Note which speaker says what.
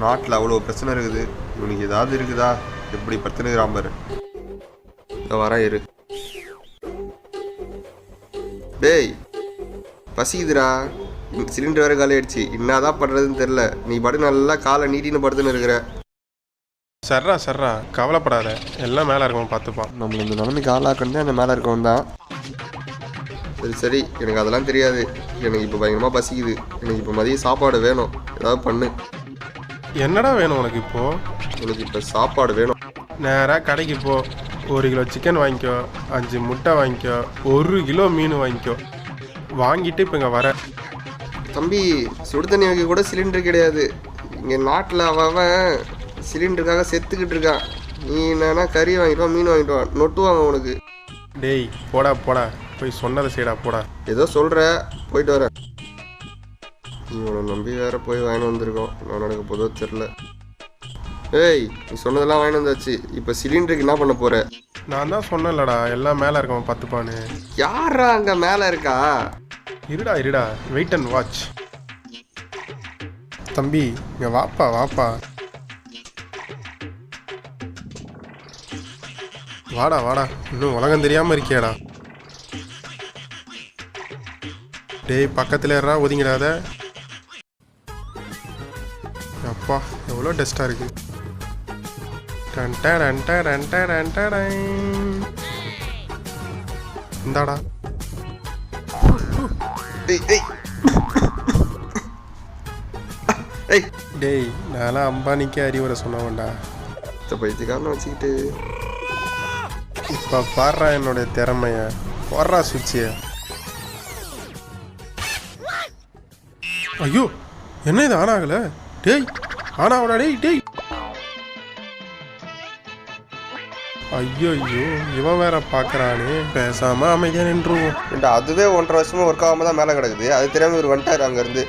Speaker 1: நாட்டில் அவ்வளோ பிரச்சனை இருக்குது, இவனுக்கு ஏதாவது இருக்குதா? எப்படி பத்துனுக்கிறான் பாரு. வரேன் இரு. டேய் பசிக்குதுடா, சிலிண்டர் வேறு காலி ஆயிடுச்சு, என்னதான் பண்ணுறதுன்னு தெரில. நீ பாட்டு நல்லா காலை நீட்டின்னு படுத்துன்னு இருக்கிற.
Speaker 2: சர்ரா கவலைப்படாத, எல்லாம் மேலே இருக்கவன் பார்த்துப்பான்.
Speaker 1: நம்மள இந்த நிலைமைக்கு ஆளாக்கணும் அந்த மேலே இருக்கவன் தான். சரி எனக்கு அதெல்லாம் தெரியாது. எனக்கு இப்போ பயங்கரமாக பசிக்குது. எனக்கு இப்போ மதியம் சாப்பாடு வேணும், ஏதாவது பண்ணு.
Speaker 2: என்னடா வேணும் உனக்கு இப்போது?
Speaker 1: எனக்கு இப்போ சாப்பாடு வேணும்.
Speaker 2: நேராக கடைக்கு போ, 1 கிலோ சிக்கன் வாங்கிக்கோ, 5 முட்டை வாங்கிக்கோ, 1 கிலோ மீன் வாங்கிக்கோ. வாங்கிட்டு இப்போ இங்கே வர.
Speaker 1: தம்பி சுடு தண்ணி வைக்க கூட சிலிண்டர் கிடையாது இங்கே நாட்டில். அவன் சிலிண்டருக்காக செத்துக்கிட்டு இருக்கான். நீ என்னன்னா கறி வாங்கிட்டு மீன் வாங்கிட்டு வா, நொட்டுவாங்க உனக்கு.
Speaker 2: டேய் போடா போய் சொன்னதை செய்டா போடா.
Speaker 1: ஏதோ சொல்கிற, போயிட்டு வரேன். இவனை நம்பி வேற போய் வாங்கிட்டு வந்திருக்கோம், நான் நடக்க போதோ தெரில. ஏய் நீ சொன்னதெல்லாம் வாங்கிட்டு வந்தாச்சு, இப்போ சிலிண்டருக்கு என்ன பண்ண போற?
Speaker 2: நான் தான் சொன்னேன்லடா, எல்லாம் மேலே இருக்கவன் பார்த்துப்பான்னு.
Speaker 1: யாரா அங்கே மேலே இருக்கா?
Speaker 2: இருடா வெயிட் அண்ட் வாட்ச். தம்பி இங்கே வாப்பா. வாடா இன்னும் உலகம் தெரியாமல் இருக்கியாடா. டேய் பக்கத்தில் ஏறா, ஒதுங்கிடாத. அப்பா எவ்வளோ டஸ்ட்டாக இருக்கு. இந்தாடா. டேய் நான்லாம் அம்பானிக்கே அறிவுரை சொன்னவன்டா.
Speaker 1: பைத்தியக்காரனை வச்சுக்கிட்டு
Speaker 2: இப்போ பாடுறா என்னுடைய திறமைய. போடுறா சுவிட்சிய. ஐயோ என்ன இது ஆன் ஆகலை? டேய் ஆனாவடா. டேய் ஐயோ இவன் வேற பார்க்கறானே. பேசாம அமைதியா நின்றுவோம்.
Speaker 1: அதுவே 1.5 வருஷமா ஒர்க் ஆகாம தான் மேலே கிடக்குது. அது தெரியாம இவர் வந்துட்டாரு அங்கேருந்து.